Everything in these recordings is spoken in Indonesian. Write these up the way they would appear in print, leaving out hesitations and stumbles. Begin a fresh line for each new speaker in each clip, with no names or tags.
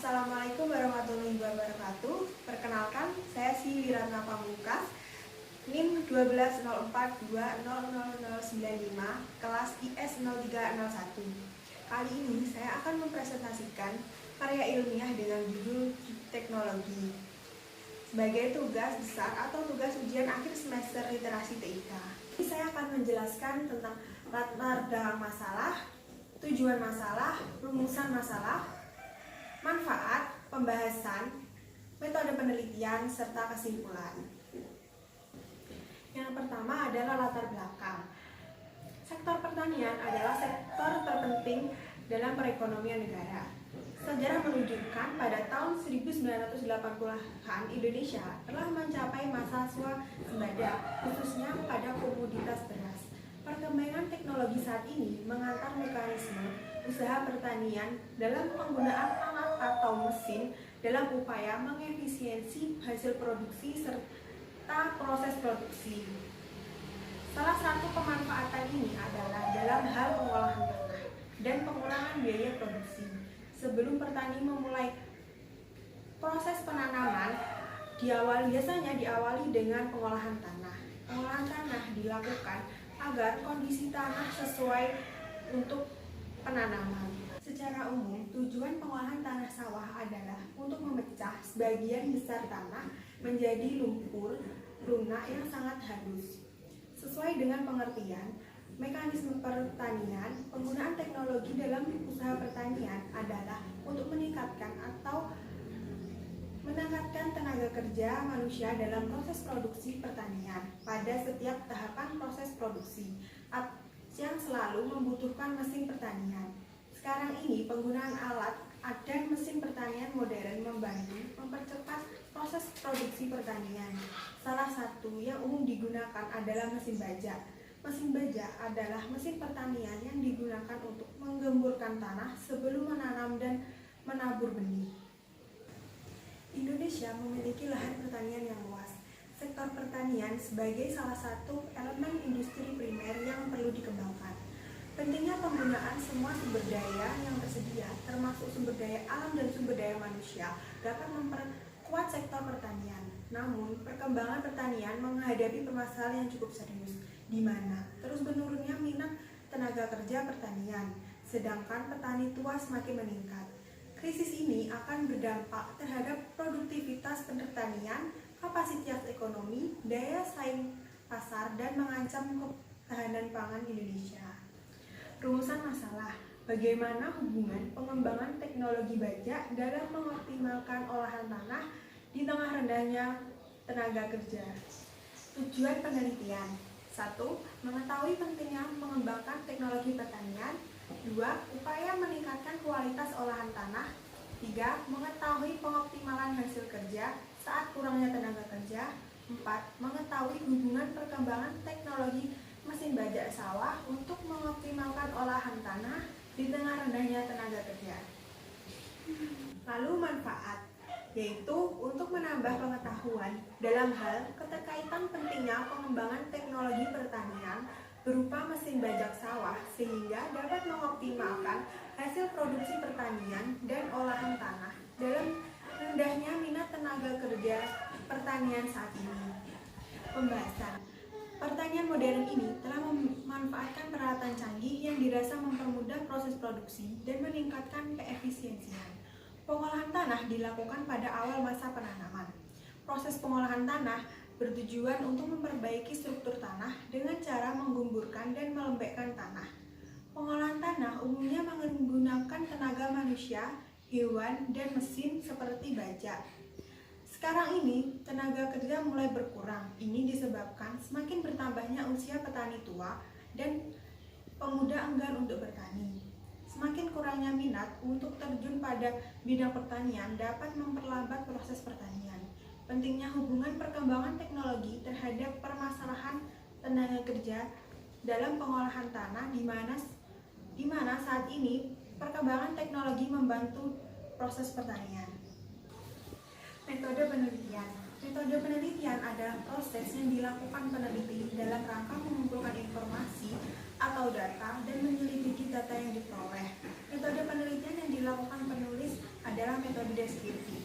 Assalamualaikum warahmatullahi wabarakatuh. Perkenalkan, saya Si Wiratna Pamungkas, NIM 1204200095, kelas IS 0301. Kali ini saya akan mempresentasikan karya ilmiah dengan judul teknologi sebagai tugas besar atau tugas ujian akhir semester literasi TIK. Ini saya akan menjelaskan tentang latar belakang masalah, tujuan masalah, rumusan masalah, manfaat, pembahasan, metode penelitian, serta kesimpulan. Yang pertama adalah latar belakang. Sektor pertanian adalah sektor terpenting dalam perekonomian negara. Sejarah menunjukkan pada tahun 1980-an Indonesia telah mencapai masa swasembada, khususnya pada komoditas beras. Perkembangan teknologi saat ini mengantar mekanisme usaha pertanian dalam penggunaan alat atau mesin dalam upaya mengefisiensi hasil produksi serta proses produksi. Salah satu pemanfaatan ini adalah dalam hal pengolahan tanah dan pengurangan biaya produksi. Sebelum petani memulai proses penanaman, biasanya diawali dengan pengolahan tanah. Pengolahan tanah dilakukan agar kondisi tanah sesuai untuk penanaman. Secara umum, tujuan pengolahan tanah sawah adalah untuk memecah sebagian besar tanah menjadi lumpur lunak yang sangat halus. Sesuai dengan pengertian mekanisme pertanian, penggunaan teknologi dalam usaha pertanian adalah untuk meningkatkan tenaga kerja manusia dalam proses produksi pertanian pada setiap tahapan proses produksi yang selalu membutuhkan mesin pertanian. Sekarang ini penggunaan alat dan mesin pertanian modern membantu mempercepat proses produksi pertanian. Salah satu yang umum digunakan adalah mesin bajak. Mesin bajak adalah mesin pertanian yang digunakan untuk menggemburkan tanah sebelum menanam dan menabur benih. Indonesia memiliki lahan pertanian yang luas. Sektor pertanian sebagai salah satu elemen industri primer yang perlu dikembangkan. Pentingnya penggunaan semua sumber daya yang tersedia, termasuk sumber daya alam dan sumber daya manusia, dapat memperkuat sektor pertanian. Namun, perkembangan pertanian menghadapi permasalahan yang cukup serius, di mana terus menurunnya minat tenaga kerja pertanian, sedangkan petani tua semakin meningkat. Krisis ini akan berdampak terhadap produktivitas pertanian, kapasitas ekonomi, daya saing pasar, dan mengancam ketahanan pangan Indonesia. Rumusan masalah: bagaimana hubungan pengembangan teknologi bajak dalam mengoptimalkan olahan tanah di tengah rendahnya tenaga kerja? Tujuan penelitian: 1. Mengetahui pentingnya mengembangkan teknologi pertanian. 2. Upaya meningkatkan kualitas olahan tanah. 3. Mengetahui pengoptimalan hasil kerja saat kurangnya tenaga kerja. 4. Mengetahui hubungan perkembangan teknologi mesin bajak sawah untuk mengoptimalkan olahan tanah di tengah rendahnya tenaga kerja. Lalu manfaat, yaitu untuk menambah pengetahuan dalam hal keterkaitan pentingnya pengembangan teknologi pertanian berupa mesin bajak sawah sehingga dapat mengoptimalkan hasil produksi pertanian dan olahan tanah dalam rendahnya minat tenaga kerja pertanian saat ini. Pembahasan: pertanian modern ini telah memanfaatkan peralatan canggih yang dirasa mempermudah proses produksi dan meningkatkan keefisiensian. Pengolahan tanah dilakukan pada awal masa penanaman. Proses pengolahan tanah bertujuan untuk memperbaiki struktur tanah dengan cara menggumburkan dan melembekkan tanah. Pengolahan tanah umumnya menggunakan tenaga manusia, hewan, dan mesin seperti bajak. Sekarang ini, tenaga kerja mulai berkurang. Ini disebabkan semakin bertambahnya usia petani tua dan pemuda enggan untuk bertani. Semakin kurangnya minat untuk terjun pada bidang pertanian dapat memperlambat proses pertanian. Pentingnya hubungan perkembangan teknologi terhadap permasalahan tenaga kerja dalam pengolahan tanah di mana saat ini perkembangan teknologi membantu proses pertanian. Metode penelitian. Metode penelitian adalah proses yang dilakukan peneliti dalam rangka mengumpulkan informasi atau data dan menyelidiki data yang diperoleh. Metode penelitian yang dilakukan penulis adalah metode deskriptif.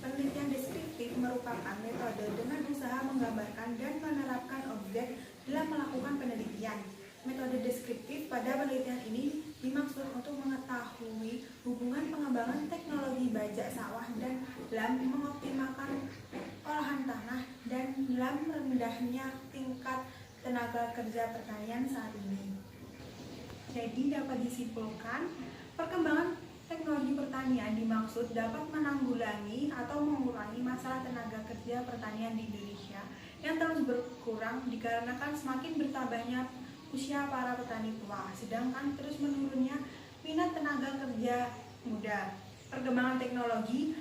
Penelitian deskriptif merupakan metode dengan usaha menggambarkan dan menerapkan objek dalam melakukan penelitian. Metode deskriptif pada penelitian ini dimaksud untuk mengetahui hubungan pengembangan teknologi bajak sawah dan dalam mengoptimalkan olahan tanah dan dalam rendahnya tingkat tenaga kerja pertanian saat ini. Jadi dapat disimpulkan, perkembangan teknologi pertanian dimaksud dapat menanggulangi atau mengurangi masalah tenaga kerja pertanian di Indonesia yang terus berkurang dikarenakan semakin bertambahnya usia para petani tua, sedangkan terus menurunnya minat tenaga kerja muda. Perkembangan teknologi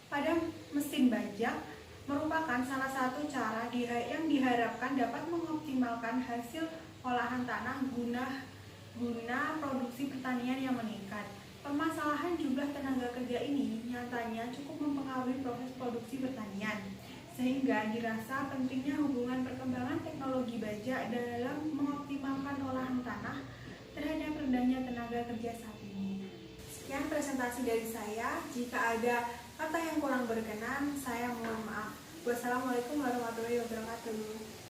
pada mesin bajak merupakan salah satu cara yang diharapkan dapat mengoptimalkan hasil olahan tanah guna produksi pertanian yang meningkat. Permasalahan jumlah tenaga kerja ini nyatanya cukup mempengaruhi proses produksi pertanian, sehingga dirasa pentingnya hubungan perkembangan teknologi bajak dalam mengoptimalkan olahan tanah terhadap rendahnya tenaga kerja saat ini. Sekian presentasi dari saya. Jika ada kata yang kurang berkenan, saya mohon maaf. Wassalamualaikum warahmatullahi wabarakatuh.